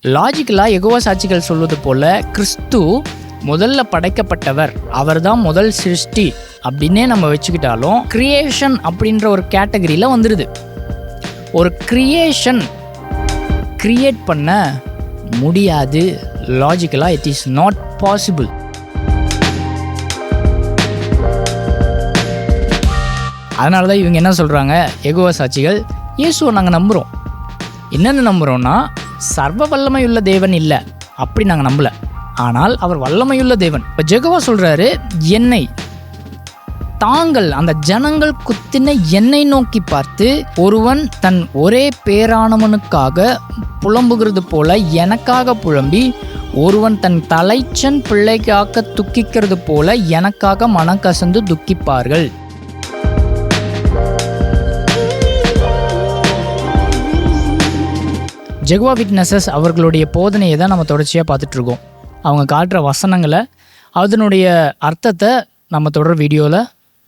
லாஜிக்கலாக யெகோவா சாட்சிகள் சொல்வது போல கிறிஸ்து முதல்ல படைக்கப்பட்டவர், அவர் தான் முதல் சிருஷ்டி அப்படின்னே நம்ம வச்சுக்கிட்டாலும் கிரியேஷன் அப்படின்ற ஒரு கேட்டகரியில் வந்துடுது. ஒரு கிரியேஷன் கிரியேட் பண்ண முடியாது. லாஜிக்கலாக இட் இஸ் நாட் பாசிபிள். அதனால தான் இவங்க என்ன சொல்கிறாங்க, யெகோவா சாட்சிகள் இயேசுவை நாங்கள் நம்புகிறோம். என்னென்னு நம்புகிறோன்னா, சர்வ வல்லமையுள்ள தேவன் இல்லை அப்படி நாங்கள் நம்பலை, ஆனால் அவர் வல்லமையுள்ள தேவன். இப்போ யெகோவா சொல்கிறாரு, என்னை தாங்கள் அந்த ஜனங்கள் குத்தின என்னை நோக்கி பார்த்து ஒருவன் தன் ஒரே பேரானவனுக்காக புலம்புகிறது போல எனக்காக புலம்பி, ஒருவன் தன் தலைச்சன் பிள்ளைக்காக துக்கிக்கிறது போல எனக்காக மனக்கசந்து துக்கிப்பார்கள். ஜெகோவா விட்னஸஸ் அவர்களுடைய போதனையை தான் நம்ம தொடர்ச்சியாக பார்த்துட்ருக்கோம். அவங்க காட்டுற வசனங்களை, அதனுடைய அர்த்தத்தை நம்ம தொடர் வீடியோவில்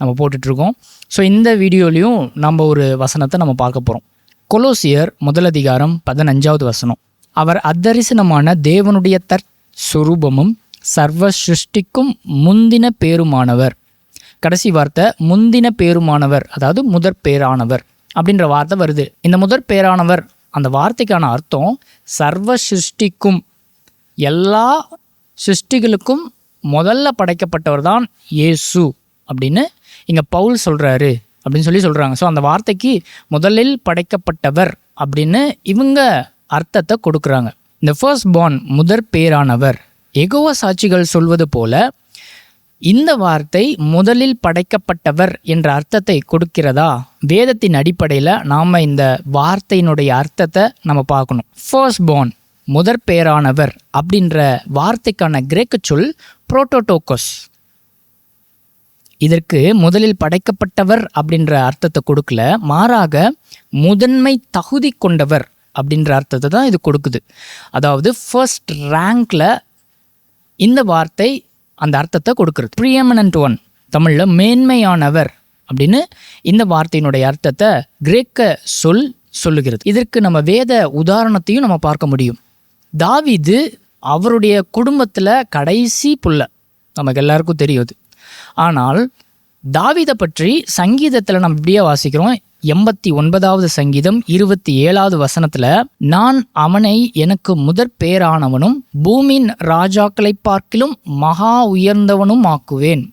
நம்ம போட்டுட்ருக்கோம். ஸோ இந்த வீடியோலையும் நம்ம ஒரு வசனத்தை நம்ம பார்க்க போகிறோம். கொலோசியர் 1:15 வசனம். அவர் அத்தரிசனமான தேவனுடைய தற்சுரூபமும் சர்வ சிருஷ்டிக்கும் முந்தின பேருமானவர். கடைசி வார்த்தை முந்தின பேருமானவர், அதாவது முதற் பேரானவர் அப்படின்ற வார்த்தை வருது. இந்த முதற் பேரானவர் அந்த வார்த்தைக்கான அர்த்தம் சர்வ சிருஷ்டிக்கும், எல்லா சிருஷ்டிகளுக்கும் முதல்ல படைக்கப்பட்டவர் தான் இயேசு அப்படின்னு இங்கே பவுல் சொல்கிறாரு அப்படின்னு சொல்கிறாங்க. ஸோ அந்த வார்த்தைக்கு முதலில் படைக்கப்பட்டவர் அப்படின்னு இவங்க அர்த்தத்தை கொடுக்குறாங்க. இந்த ஃபர்ஸ்ட் பார்ன் முதற் பேரானவர். யெகோவா சாட்சிகள் சொல்வது போல இந்த வார்த்தை முதலில் படைக்கப்பட்டவர் என்ற அர்த்தத்தை கொடுக்கிறதா? வேதத்தின் அடிப்படையில் நாம் இந்த வார்த்தையினுடைய அர்த்தத்தை நம்ம பார்க்கணும். ஃபர்ஸ்ட் பார்ன் முதற் பேரானவர் அப்படின்ற வார்த்தைக்கான கிரேக்க சொல் புரோட்டோடோக்கோஸ். இதற்கு முதலில் படைக்கப்பட்டவர் அப்படின்ற அர்த்தத்தை கொடுக்கல, மாறாக முதன்மை தகுதி கொண்டவர் அப்படின்ற அர்த்தத்தை தான் இது கொடுக்குது. அதாவது ஃபர்ஸ்ட் ரேங்க்ல இந்த வார்த்தை அந்த அர்த்தத்தை கொடுக்குறது. ப்ரீஎமினன்ட் ஒன், தமிழில் மேன்மையானவர் அப்படின்னு இந்த வார்த்தையினுடைய அர்த்தத்தை கிரேக்க சொல்லுகிறது. இதற்கு நம்ம வேத உதாரணத்தையும் நம்ம பார்க்க முடியும். தாவீது அவருடைய குடும்பத்தில் கடைசி புள்ள, நமக்கு எல்லாருக்கும் தெரியுது. ஆனால் தாவீதை பற்றி சங்கீதத்தில் நம்ம இப்படியே வாசிக்கிறோம். 89வது சங்கீதம் 27வது வசனத்தில், நான் அவனை எனக்கு முதற் பேரானவனும் பூமியின் ராஜாக்களை பார்க்கிலும் மகா உயர்ந்தவனும் ஆக்குவேன்.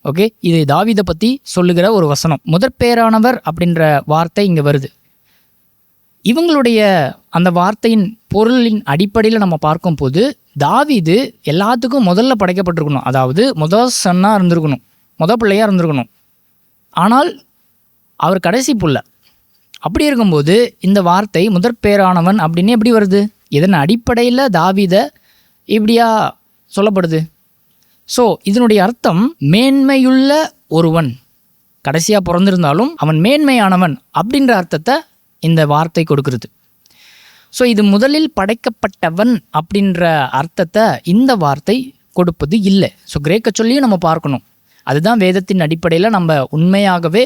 ஓகே, இது தாவீதை பற்றி சொல்லுகிற ஒரு வசனம். முதற் பேரானவர் அப்படின்ற வார்த்தை இங்கே வருது. இவங்களுடைய அந்த வார்த்தையின் பொருளின் அடிப்படையில் நம்ம பார்க்கும்போது தாவீது எல்லாத்துக்கும் முதல்ல படைக்கப்பட்டிருக்கணும், அதாவது முதல் சன்னாக இருந்திருக்கணும், முதல் பிள்ளையாக இருந்திருக்கணும். ஆனால் அவர் கடைசி புள்ள. அப்படி இருக்கும்போது இந்த வார்த்தை முதற் பேரானவன் அப்படின்னு எப்படி வருது? இதன் அடிப்படையில் தாவீதை இப்படியா சொல்லப்படுது? ஸோ இதனுடைய அர்த்தம் மேன்மையுள்ள ஒருவன், கடைசியாக பிறந்திருந்தாலும் அவன் மேன்மையானவன் அப்படின்ற அர்த்தத்தை இந்த வார்த்தை கொடுக்கிறது. ஸோ இது முதலில் படைக்கப்பட்டவன் அப்படின்ற அர்த்தத்தை இந்த வார்த்தை கொடுப்பது இல்லை. ஸோ கிரேக்க சொல்லியும் நம்ம பார்க்கணும். அதுதான் வேதத்தின் அடிப்படையில் நம்ம உண்மையாகவே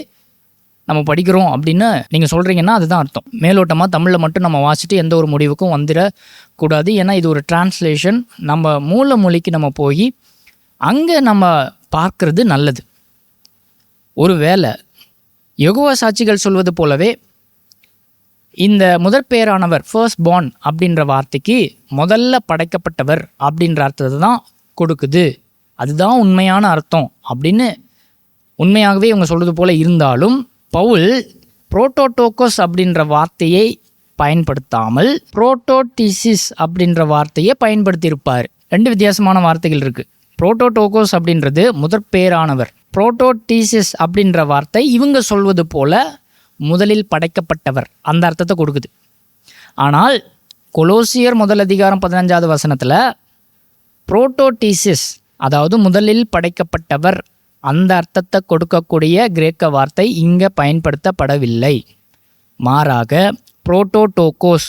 நம்ம படிக்கிறோம் அப்படின்னு நீங்கள் சொல்கிறீங்கன்னா அதுதான் அர்த்தம். மேலோட்டமாக தமிழில் மட்டும் நம்ம வாசிட்டு எந்த ஒரு முடிவுக்கும் வந்துடக்கூடாது. ஏன்னா இது ஒரு டிரான்ஸ்லேஷன். நம்ம மூல மொழிக்கு நம்ம போய் அங்கே நம்ம பார்க்கறது நல்லது. ஒருவேளை யெகோவா சாட்சிகள் சொல்வது போலவே இந்த முதற் பேரானவர் ஃபர்ஸ்ட் பார்ன் அப்படின்ற வார்த்தைக்கு முதல்ல படைக்கப்பட்டவர் அப்படின்ற அர்த்தத்தை தான் கொடுக்குது, அதுதான் உண்மையான அர்த்தம் அப்படின்னு உண்மையாகவே இவங்க சொல்கிறது போல இருந்தாலும், பவுல் புரோட்டோடோக்கோஸ் அப்படின்ற வார்த்தையை பயன்படுத்தாமல் புரோட்டோடிசிஸ் அப்படின்ற வார்த்தையை பயன்படுத்தியிருப்பார். ரெண்டு வித்தியாசமான வார்த்தைகள் இருக்குது. புரோட்டோடோக்கோஸ் அப்படின்றது முதற் பேரானவர், புரோட்டோடிசிஸ் அப்படின்ற வார்த்தை இவங்க சொல்வது போல முதலில் படைக்கப்பட்டவர் அந்த அர்த்தத்தை கொடுக்குது. ஆனால் கொலோசியர் 1:15 வசனத்தில் புரோட்டோடிசிஸ், அதாவது முதலில் படைக்கப்பட்டவர் அந்த அர்த்தத்தை கொடுக்கக்கூடிய கிரேக்க வார்த்தை இங்கே பயன்படுத்தப்படவில்லை. மாறாக புரோட்டோடோக்கோஸ்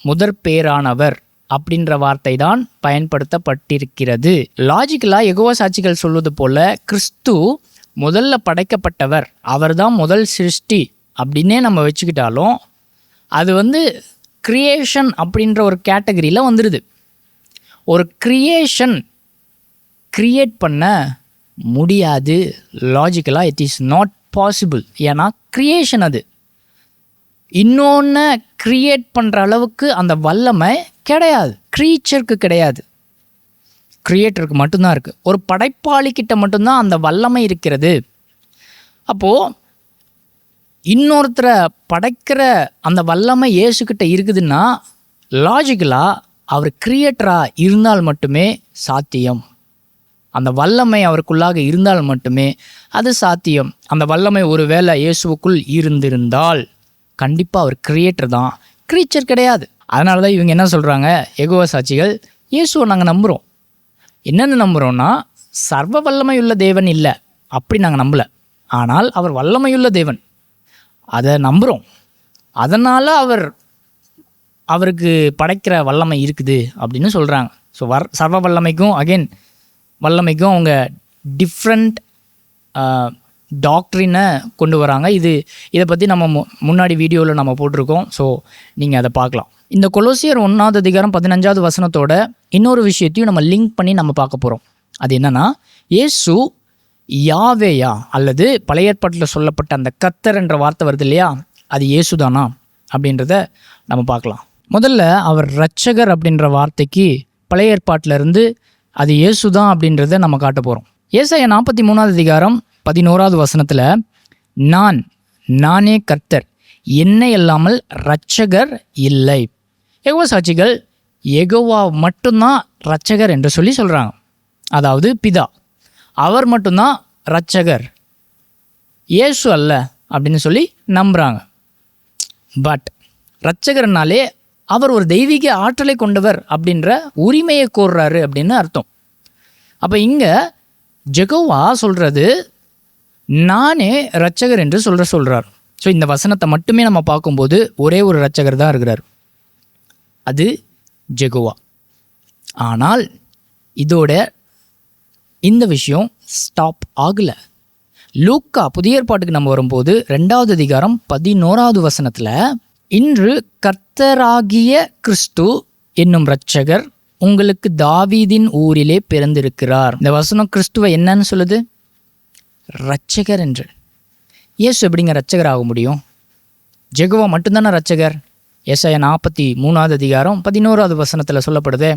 முதற் பேரானவர் அப்படின்ற வார்த்தை தான் பயன்படுத்தப்பட்டிருக்கிறது. லாஜிக்கலாக யெகோவா சாட்சிகள் சொல்வது போல கிறிஸ்து முதல்ல படைக்கப்பட்டவர், அவர் தான் முதல் சிருஷ்டி அப்படின்னே நம்ம வச்சுக்கிட்டாலும் அது கிரியேஷன் அப்படின்ற ஒரு கேட்டகரியில் வந்துடுது. ஒரு கிரியேஷன் கிரியேட் பண்ண முடியாது. லாஜிக்கலாக இட் இஸ் நாட் பாசிபிள். ஏன்னா கிரியேஷன் அது. இன்னொன்று கிரியேட் பண்ணுற அளவுக்கு அந்த வல்லமை கிடையாது, க்ரீச்சருக்கு கிடையாது, கிரியேட்டருக்கு மட்டும்தான் இருக்குது. ஒரு படைப்பாளிக்கிட்ட மட்டும்தான் அந்த வல்லமை இருக்கிறது. அப்போது இன்னொருத்தரை படைக்கிற அந்த வல்லமை இயேசுக்கிட்ட இருக்குதுன்னா லாஜிக்கலாக அவர் கிரியேட்டராக இருந்தால் மட்டுமே சாத்தியம். அந்த வல்லமை அவருக்குள்ளாக இருந்தால் மட்டுமே அது சாத்தியம். அந்த வல்லமை ஒரு வேளை இயேசுவுக்குள் இருந்திருந்தால் கண்டிப்பாக அவர் கிரியேட்டர் தான், க்ரீச்சர் கிடையாது. அதனால தான் இவங்க என்ன சொல்கிறாங்க, யெகோவா சாட்சிகள், இயேசுவை நாங்கள் நம்புகிறோம். என்னென்னு நம்புகிறோன்னா, சர்வ வல்லமையுள்ள தேவன் இல்லை அப்படி நாங்கள் நம்பலை. ஆனால் அவர் வல்லமையுள்ள தேவன், அதை நம்புகிறோம். அதனால் அவருக்கு படைக்கிற வல்லமை இருக்குது அப்படின்னு சொல்கிறாங்க. ஸோ சர்வ வல்லமைக்கும் அகெயின் வல்லமைக்கும் அவங்க டிஃப்ரெண்ட் டாக்ட்ரினை கொண்டு வராங்க. இதை பற்றி நம்ம முன்னாடி வீடியோவில் நம்ம போட்டிருக்கோம். ஸோ நீங்கள் அதை பார்க்கலாம். இந்த கொலோசியர் 1:15 இன்னொரு விஷயத்தையும் நம்ம லிங்க் பண்ணி நம்ம பார்க்க போகிறோம். அது என்னென்னா, இயேசு யாவேயா அல்லது பழைய ஏற்பாட்டில் சொல்லப்பட்ட அந்த கர்த்தர் என்ற வார்த்தை வருது இல்லையா, அது இயேசு தானா அப்படின்றத நம்ம பார்க்கலாம். முதல்ல அவர் இரட்சகர் அப்படின்ற வார்த்தைக்கு பழைய ஏற்பாட்டிலேருந்து அது இயேசு தான் அப்படின்றத நம்ம காட்ட போகிறோம். ஏசாயா 43:11 நானே கர்த்தர், என்னை அல்லாமல் இரட்சகர் இல்லை. யெகோவா சாட்சிகள் யெகோவா மட்டும்தான் இரட்சகர் என்று சொல்கிறாங்க. அதாவது பிதா அவர் மட்டும்தான் இரட்சகர், இயேசு அல்ல அப்படின்னு சொல்லி நம்புகிறாங்க. பட் இரட்சகர்னாலே அவர் ஒரு தெய்வீக ஆற்றலை கொண்டவர் அப்படின்ற உரிமையை கோர்றாரு அப்படின்னு அர்த்தம். அப்போ இங்கே யெகோவா சொல்கிறது நானே இரட்சகர் என்று சொல்கிறார். ஸோ இந்த வசனத்தை மட்டுமே நம்ம பார்க்கும்போது ஒரே ஒரு இரட்சகர் தான் இருக்கிறார், அது யெகோவா. ஆனால் இதோட இந்த விஷயம் ஸ்டாப் ஆகலை. லூக்கா புதிய ஏற்பாட்டுக்கு நம்ம வரும்போது 2:11 இன்று கர்த்தராகிய கிறிஸ்து என்னும் இரட்சகர் உங்களுக்கு தாவீதின் ஊரிலே பிறந்திருக்கிறார். இந்த வசனம் கிறிஸ்துவை என்னன்னு சொல்லுது, இரட்சகர் என்று. இயேசு எப்படிங்க இரட்சகர் ஆக முடியும்? யெகோவா மட்டும்தானே இரட்சகர். ஏசாயா 43:11 சொல்லப்படுது.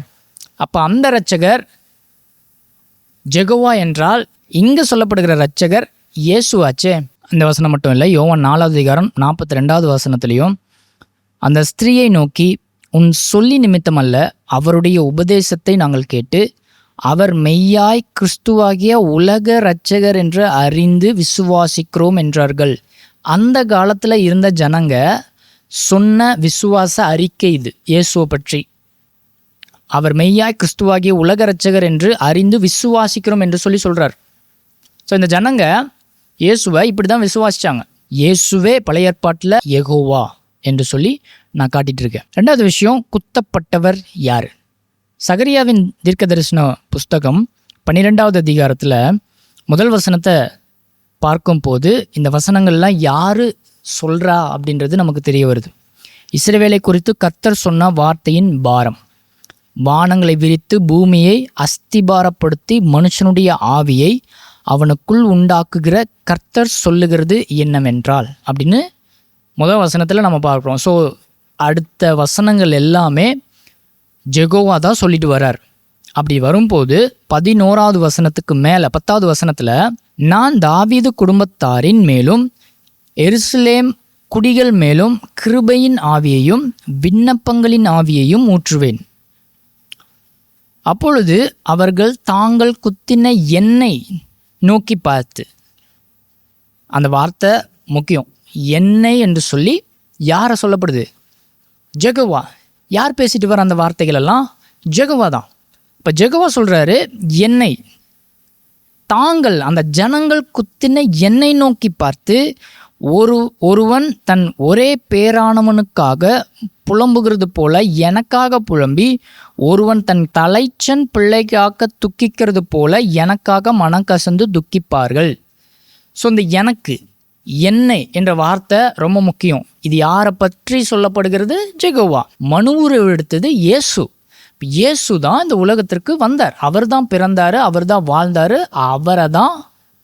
அப்போ அந்த இரட்சகர் யெகோவா என்றால் இங்கே சொல்லப்படுகிற இரட்சகர் இயேசுவாச்சே. இந்த வசனம் மட்டும் இல்லை, யோவான் 4:42 அந்த ஸ்திரீயை நோக்கி, உன் சொல்லி நிமித்தம் அல்ல, அவருடைய உபதேசத்தை நாங்கள் கேட்டு அவர் மெய்யாய் கிறிஸ்துவாகிய உலக இரட்சகர் என்று அறிந்து விசுவாசிக்கிறோம் என்றார்கள். அந்த காலத்தில் இருந்த ஜனங்க சொன்ன விசுவாச அறிக்கை இது இயேசுவை பற்றி. அவர் மெய்யாய் கிறிஸ்துவாகிய உலக இரட்சகர் என்று அறிந்து விசுவாசிக்கிறோம் என்று சொல்கிறார். ஸோ இந்த ஜனங்க இயேசுவை இப்படி தான் விசுவாசித்தாங்க. இயேசுவே பழைய ஏற்பாட்டில் யெகோவா என்று சொல்லி நான் காட்டிகிட்டு இருக்கேன். ரெண்டாவது விஷயம், குத்தப்பட்டவர் யார்? சகரியாவின் தீர்க்கதரிசன புஸ்தகம் 12 முதல் வசனத்தை பார்க்கும்போது இந்த வசனங்கள்லாம் யார் சொல்கிறா அப்படின்றது நமக்கு தெரிய வருது. இஸ்ரவேலை குறித்து கர்த்தர் சொன்ன வார்த்தையின் பாரம், வானங்களை விரித்து பூமியை அஸ்திபாரப்படுத்தி மனுஷனுடைய ஆவியை அவனுக்குள் உண்டாக்குகிற கர்த்தர் சொல்லுகிறது என்னவென்றால் அப்படின்னு முதல் வசனத்தில் நம்ம பார்க்குறோம். ஸோ அடுத்த வசனங்கள் எல்லாமே யெகோவா தான் சொல்லிட்டு வர்றார். அப்படி வரும்போது 11வது வசனத்துக்கு மேலே 10வது வசனத்தில், நான் தாவீது குடும்பத்தாரின் மேலும் எருசலேம் குடிகள் மேலும் கிருபையின் ஆவியையும் விண்ணப்பங்களின் ஆவியையும் ஊற்றுவேன். அப்பொழுது அவர்கள் தாங்கள் குத்தின எண்ணெய் நோக்கி பார்த்து, அந்த வார்த்தை முக்கியம், எண்ணெய் என்று சொல்லி யாரை சொல்லப்படுது? யெகோவா. யார் பேசிட்டு வர அந்த வார்த்தைகள் எல்லாம்? யெகோவா தான். இப்போ யெகோவா சொல்கிறாரு, எண்ணெய் தாங்கள் அந்த ஜனங்கள் குத்தின எண்ணெய் நோக்கி பார்த்து, ஒருவன் தன் ஒரே பேரானவனுக்காக புலம்புகிறது போல எனக்காக புலம்பி, ஒருவன் தன் தலைச்சன் பிள்ளைக்காக துக்கிக்கிறது போல எனக்காக மனக்கசந்து துக்கிப்பார்கள். ஸோ இந்த எனக்கு எண்ணெய் என்ற வார்த்தை ரொம்ப முக்கியம். இது யாரை பற்றி சொல்லப்படுகிறது? ஜெகோவா. மனுவுருவம் எடுத்தது இயேசு. இயேசு தான் இந்த உலகத்திற்கு வந்தார். அவர் தான் பிறந்தார், அவர் தான் வாழ்ந்தார், அவரை தான்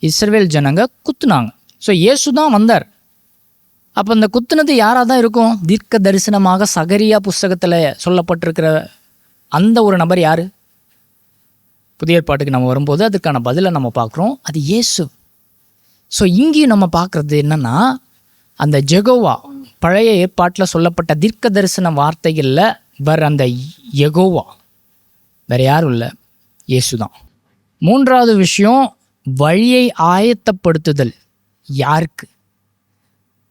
இஸ்ரவேல் ஜனங்க குத்துனாங்க. ஸோ இயேசு தான் வந்தார். அப்போ இந்த குத்துனது யாராக தான் இருக்கும்? தீர்க்க தரிசனமாக சகரியா புஸ்தகத்தில் சொல்லப்பட்டிருக்கிற அந்த ஒரு நபர் யார்? புதிய ஏற்பாட்டுக்கு நம்ம வரும்போது அதுக்கான பதிலை நம்ம பார்க்குறோம், அது இயேசு. ஸோ இங்கேயும் நம்ம பார்க்குறது என்னென்னா, அந்த ஜெகோவா பழைய ஏற்பாட்டில் சொல்லப்பட்ட தீர்க்க தரிசன வார்த்தைகளில் வர அந்த யெகோவா வேறு யாரும் இல்லை, இயேசு தான். மூன்றாவது விஷயம், வழியை ஆயத்தப்படுத்துதல். யாருக்கு?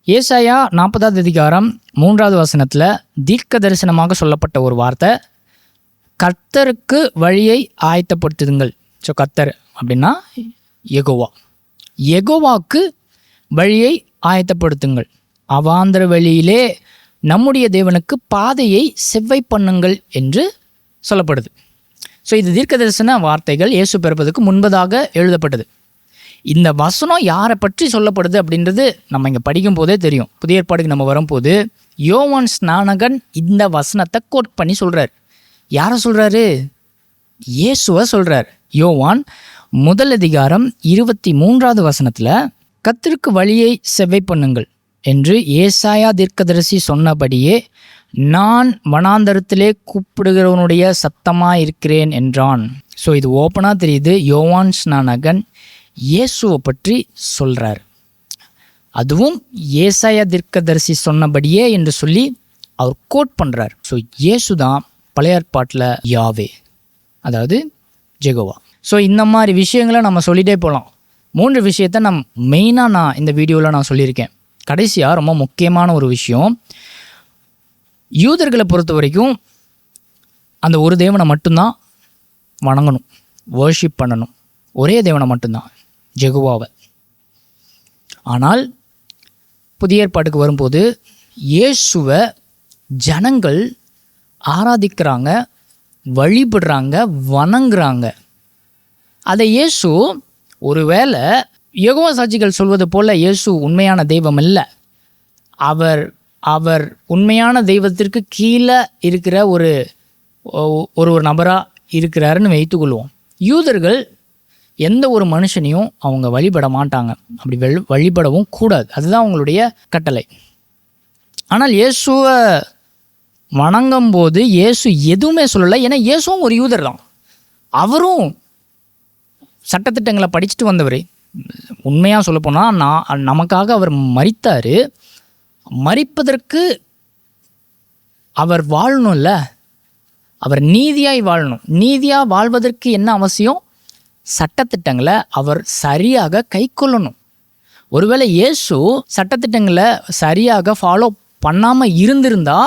ஏசாயா 40வது அதிகாரம் 3வது வசனத்தில் தீர்க்க தரிசனமாக சொல்லப்பட்ட ஒரு வார்த்தை, கர்த்தருக்கு வழியை ஆயத்தப்படுத்துதுங்கள். ஸோ கர்த்தர் அப்படின்னா யெகோவா. யெகோவாக்கு வழியை ஆயத்தப்படுத்துங்கள், அவாந்தர வழியிலே நம்முடைய தேவனுக்கு பாதையை செவ்வை பண்ணுங்கள் என்று சொல்லப்படுது. ஸோ இது தீர்க்க தரிசன வார்த்தைகள் இயேசு பிறப்பதற்கு முன்பதாக எழுதப்பட்டது. இந்த வசனம் யாரை பற்றி சொல்லப்படுது அப்படின்றது நம்ம இங்கே படிக்கும் போதே தெரியும். புதிய ஏற்பாடுக்கு நம்ம வரும்போது யோவான் ஸ்நானகன் இந்த வசனத்தை கோட் பண்ணி சொல்கிறார். யாரை சொல்கிறாரு? இயேசுவை சொல்கிறார். யோவான் 1 அதிகாரம் 23வது வசனத்தில் கர்த்தருக்கு வழியை செவ்வை பண்ணுங்கள் என்று ஏசாயா தீர்க்கதரிசி சொன்னபடியே நான் வனாந்தரத்திலே கூப்பிடுகிறவனுடைய சத்தமாக இருக்கிறேன் என்றான். ஸோ இது ஓப்பனாக தெரியுது, யோவான் ஸ்நானகன் இயேசுவை பற்றி சொல்கிறார். அதுவும் ஏசாயா தீர்க்கதரிசி சொன்னபடியே என்று சொல்லி அவர் கோட் பண்ணுறார். ஸோ இயேசு தான் பழைய ஏற்பாட்டில் யாவே, அதாவது ஜெகோவா. ஸோ இந்த மாதிரி விஷயங்களை நம்ம சொல்லிகிட்டே போகலாம். 3 விஷயத்தை நான் இந்த வீடியோவில் நான் சொல்லியிருக்கேன். கடைசியாக ரொம்ப முக்கியமான ஒரு விஷயம், யூதர்களை பொறுத்த வரைக்கும் அந்த ஒரு தேவனை மட்டும்தான் வணங்கணும், வர்ஷிப் பண்ணணும், ஒரே தேவனை மட்டும்தான், ஜெகோவாவை. ஆனால் புதிய ஏற்பாட்டுக்கு வரும்போது இயேசுவை ஜனங்கள் ஆராதிக்கிறாங்க, வழிபடுறாங்க, வணங்குறாங்க. அதை இயேசு, ஒருவேளை யெகோவா சாட்சிகள் சொல்வது போல் இயேசு உண்மையான தெய்வம் இல்லை, அவர் உண்மையான தெய்வத்திற்கு கீழே இருக்கிற ஒரு நபராக இருக்கிறாருன்னு வைத்துக்கொள்வோம். யூதர்கள் எந்த ஒரு மனுஷனையும் அவங்க வழிபட மாட்டாங்க, அப்படி வழிபடவும் கூடாது, அதுதான் அவங்களுடைய கட்டளை. ஆனால் இயேசுவை வணங்கும் போது இயேசு எதுவுமே சொல்லலை. ஏன்னா இயேசுவும் ஒரு யூதர் தான், அவரும் சட்டத்திட்டங்களை படிச்சுட்டு வந்தவர். உண்மையாக சொல்லப்போனால் நமக்காக அவர் மரித்தார். மரிப்பதற்கு அவர் வாழணும்ல, அவர் நீதியாய் வாழணும். நீதியாக வாழ்வதற்கு என்ன அவசியம்? சட்டத்திட்டங்களை அவர் சரியாக கை கொள்ளணும். ஒருவேளை இயேசு சட்டத்திட்டங்களை சரியாக ஃபாலோ பண்ணாமல் இருந்திருந்தா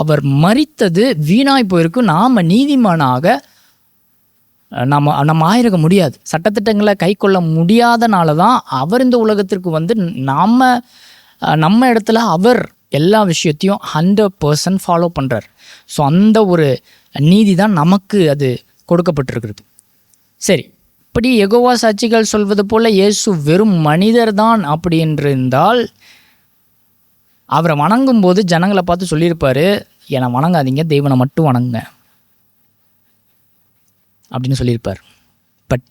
அவர் மரித்தது வீணாய் போயிருக்கு. நாம் நீதிமானாக நம்ம ஆயிருக்க முடியாது. சட்டத்திட்டங்களை கை கொள்ள முடியாதனால தான் அவர் இந்த உலகத்திற்கு வந்து நம்ம இடத்துல அவர் எல்லா விஷயத்தையும் 100% ஃபாலோ பண்ணுறார். ஸோ அந்த ஒரு நீதி தான் நமக்கு அது கொடுக்கப்பட்டிருக்கிறது. சரி, இப்படி யெகோவா சாட்சிகள் சொல்வது போல் இயேசு வெறும் மனிதர் தான் அப்படி என்று இருந்தால், அவரை வணங்கும் போது ஜனங்களை பார்த்து சொல்லியிருப்பார், என்னை வணங்காதீங்க, தெய்வனை மட்டும் வணங்குங்க அப்படின்னு சொல்லியிருப்பார். பட்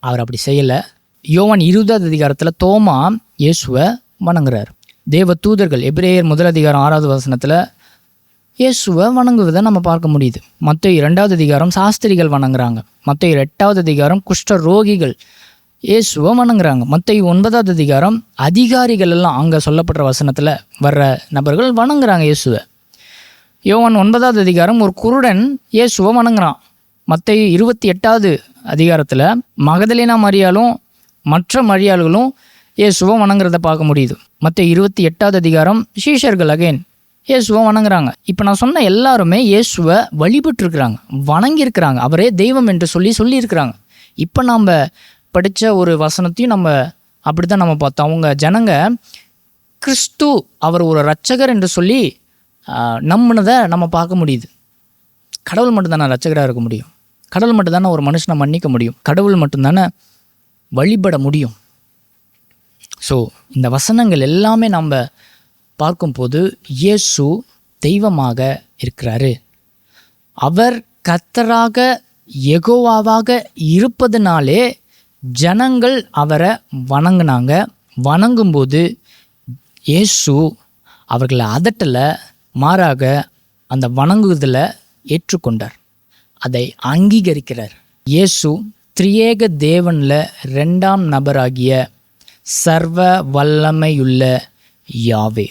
அவர் அப்படி செய்யலை. யோவான் 20வது அதிகாரத்தில் தோமா இயேசுவை வணங்குறார். தேவ தூதர்கள் எபிரேயர் 1 அதிகாரம் 6வது வசனத்தில் இயேசுவை வணங்குவதை நம்ம பார்க்க முடியுது. மத்தேயு 2வது அதிகாரம் சாஸ்திரிகள் வணங்குறாங்க. மத்தேயு 8வது அதிகாரம் குஷ்ட ரோகிகள் இயேசுவை வணங்குறாங்க. மத்தேயு 9வது அதிகாரம் அதிகாரிகள் எல்லாம் அங்கே சொல்லப்படுற வசனத்தில் வர்ற நபர்கள் வணங்குறாங்க இயேசுவை. யோவான் 9வது அதிகாரம் ஒரு குருடன் இயேசுவை வணங்குறான். மத்தேயு 28வது அதிகாரத்தில் மகதலேனா மரியாளும் மற்ற மரியாள்களும் இயேசுவை வணங்குறத பார்க்க முடியுது. மத்தேயு 28வது அதிகாரம் சீஷர்கள் அகைன் இயேசுவை வணங்குறாங்க. இப்போ நான் சொன்ன எல்லாருமே இயேசுவை வழிபட்டுருக்குறாங்க, வணங்கியிருக்கிறாங்க, அவரே தெய்வம் என்று சொல்லியிருக்கிறாங்க. இப்போ நாம் படித்த ஒரு வசனத்தையும் நம்ம அப்படி தான் நம்ம பார்த்தோம். அவங்க ஜனங்க கிறிஸ்து அவர் ஒரு இரட்சகர் என்று சொல்லி நம்பினதை நம்ம பார்க்க முடியுது. கடவுள் மட்டும்தானே இரட்சகராக இருக்க முடியும், கடவுள் மட்டும்தானே ஒரு மனுஷனை மன்னிக்க முடியும், கடவுள் மட்டும்தானே வழிபட முடியும். ஸோ இந்த வசனங்கள் எல்லாமே நம்ம பார்க்கும்போது இயேசு தெய்வமாக இருக்கிறாரு. அவர் கர்த்தராக யெகோவாவாக இருப்பதனாலே ஜனங்கள் அவரை வணங்கினாங்க. வணங்கும்போது இயேசு அவர்களை அதட்டலை, மாறாக அந்த வணங்குதலை ஏற்றுக்கொண்டார், அதை அங்கீகரிக்கிறார். இயேசு திரியேக தேவனில் 2ஆம் நபராகிய சர்வ வல்லமையுள்ள யாவே.